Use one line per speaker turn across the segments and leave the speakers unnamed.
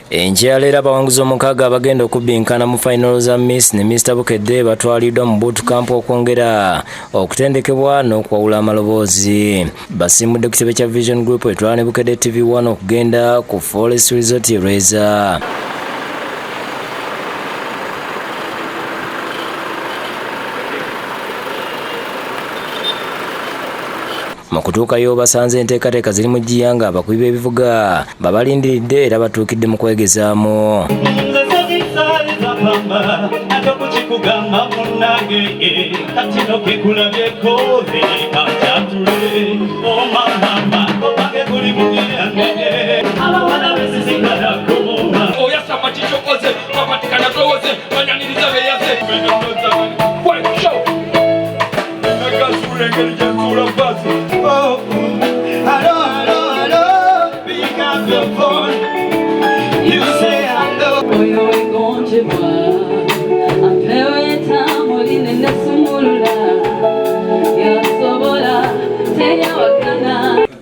Enkyalera abawanguzi omukaaga abagenda okubbinkana mu final za Miss ne Mr Bukedde batwaliddwa mu bootcamp okwongera okutendekebwa n'okwawula amaloboozi. Basiimudde ku kitebe kya Vision Group etwala ne Bukedde TV1 okugenda ku Forest Resort Reza. Mukutuukayo basanze enteekateeka ziri mu jjiya nga abakubi b'ebivuga babalindiridde era batuukidde mu kwegezaamu.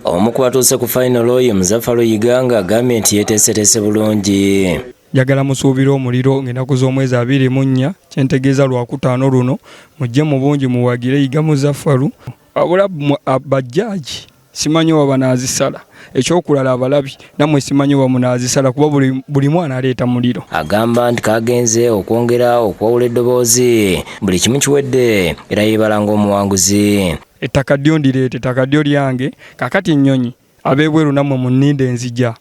Omu ku batuuse ku final oyo Muzaffalo Yiganga agambye nti yeeteeseteese bulungi.
Njagala musuubira omuliro ng'ennaku z'omwezi 24 kyentegeeza Lwakutaano luno mujje mu bungi muwagire Yiga Muzaffalo wabula bajjaaji simanyi oba banaazisala ekyokulala abalabi nammwe simanyi oba munaazisala kuba buli mwana aleeta muliro.
Agamba nti kagenze okwongera okwawula eddoboozi buli kimu kiwedde era yeebala ng'omuwanguzi.
Ettaka ddyo ndireete ettaka ddyo lyange kakati ennyonyi ab'ebweru nammwe munninde enzija.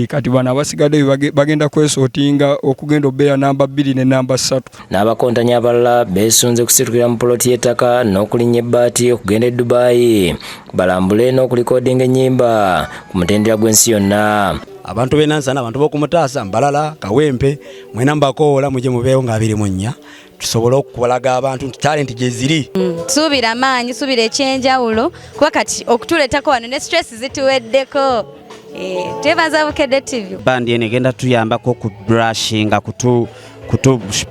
Kati bano abasigadde bagenda kwesootinga okugenda obbeera namba 2 ne namba 3.
N'abakontanyi abalala beesunze kusitukira mu poloti y'ettaka n'okulinnya ebbaati okugenda e Dubai balambule n'okulikoodinga ennyimba ku mutendera gw'ensi yonna.
Abantu b'enansa n'abantu b'okumutaasa Mbalala Kawempe mwena mbakoola mujje mubeewo nga 24 tusobole okubalaga abantu nti talenti gye ziri.
Suubira maanyi suubira ekyenjawulo kuba kati okutuleetako wano ne stress zituweddeko. Tebaza Bukedde TV.
Bandi ene genda tuyambako ku brushinga kutu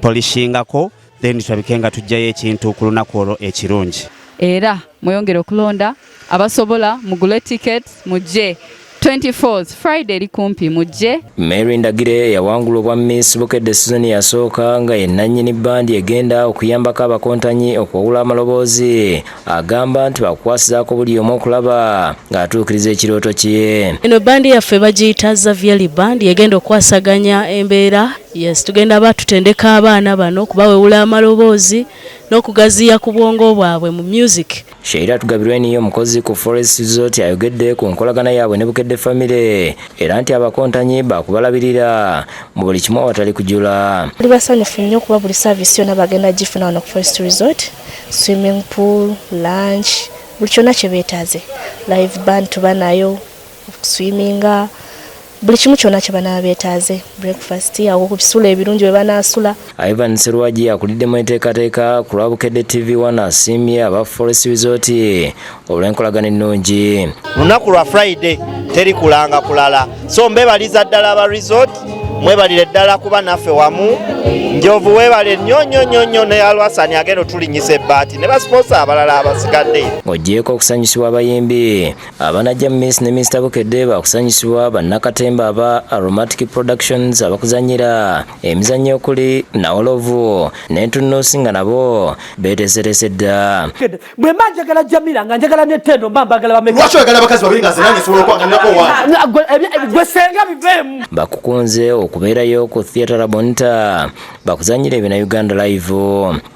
polishingako then twabikenga tujjayo ekintu ku lunaku olwo ekirungi.
Era mweyongera okulonda abasobola mugule tickets mujje 24th Friday eri kumpi mujje.
Mary Ndagire yawangula obwa Miss Bukedde season yasooka nga yennannyini bandi egenda okuyambako abakontanyi okwawula amaloboozi. Agamba nti bakukwasizaako buli omu okulaba ng'atuukiriza ekirooto kye.
Eno bandi yaffe bagiyita Zavieri Band egenda okwasaganya embeera. Yes, tugenda batutendeka abaana bano kubawewula amaloboozi n'okugaziya ku bwongo bwabwe mu music.
Sheila Tugabirwe niyo omukozi ku Forest Resort ayogedde ku nkolagana yaabwe ne Bukedde family era nti abakontanyi bakubalabirira mu buli kimu awatali kujula.
Tuli basanyufu nnyo kuba buli service yonna bagenda gifuna wano ku Forest Resort, swimming pool, lunch, buli kyonna kye beetaaze. Live band tuba nayo, swimminga, buli kimu kyonna kye banaaba beetaaze, breakfast awo ku bisula ebirungi bwe banaasula.
Ivan Serwaji akulidde mu enteekateeka ku lwa Bukedde TV1 asiimye aba Forest Resort olw'enkolagana ennungi.
Lunaku lwa Friday teri kulanga kulala, so mbebaliza ddala aba resort mwebalire ddala kuba naffe wamu. Njovu weebale nnyo ne Alwasani agenda otulinnyisa ebbaati ne basponsa abalala abasigadde. Ng'oggyeko okusanyusibwa abayimbi abanajja Miss ne Mr Bukedde bakusanyusibwa bannakatemba aba Aromatic Productions abakuzannyira emizannyo okuli Nawolovu n'entunnoosi nga nabo beeteeseteese dda.
Bwe mba njagala Jamila nga njagala ne Tendo mba mbagala bameka.
Lwaki oyagala abakazi babiri nga zenanye sobola okwaganako
wange? Gwe senga biveemu.
Bakukunze okubeerayo ku Theatre Rabonita bakuzannyira ebina Uganda Live.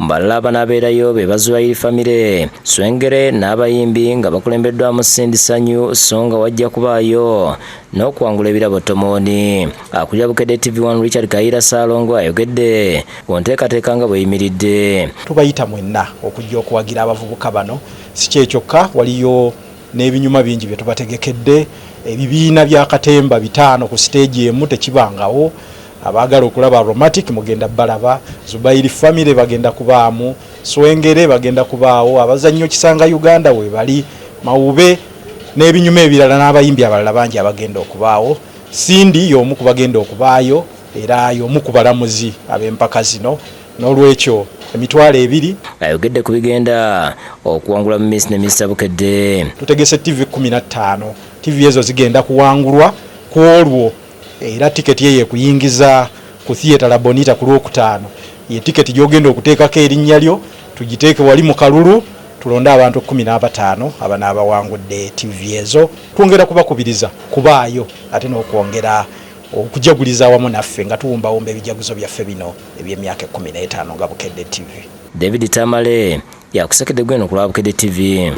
Mbalala abanaabeerayo be Bazwairi family Swengere n'abayimbi nga bakulembeddwamu Cindy Sanyu so nga wajja kubaayo n'okuwangula ebirabo Tomoni. Akulira Bukedde TV1 Richard Kaira Salongo ayogedde ku nteekateeka nga bweyimiridde.
Tubayita mwenna okujja okuwagira abavubuka bano, si kyekyokka waliyo n'ebinyuma bingi bye tubategekedde. Ebibiina bya katemba 5 ku stage emu tekibangawo. Abagala okulaba Aromatic mugenda balaba, Zubairi family bagenda kubaamu, Swengere bagenda kubaawo, abazannyo Kisanga Uganda we bali, Mawube n'ebinyuma ebirala n'abayimbi abalala bangi abagenda okubaawo. Cindy y'omu ku bagenda okubaayo era y'omu ku balamuzi ab'empaka zino. N'olwekyo emitwalo 2
ayogedde ku bigenda okuwangula Miss ne Mr Bukedde.
Tutegese TV 15 TV ezo zigenda kuwangulwa ku olwo era tiketi ye kuyingiza ku theatre La Bonita ku Lwokutaano ye tiketi gyogenda okuteekako erinnya lyo tugiteeke wali mu kalulu tulonda abantu 15 abana abawangudde TV ezo twongera kubakubiriza kubaayo ate n'okwongera okujaguliza awamu naffe nga tuwumbawumba ebijaguzo byaffe bino eby'emyaka 15 nga Bukedde TV.
David Tamale yakusekedde gweno ku lwa Bukedde TV.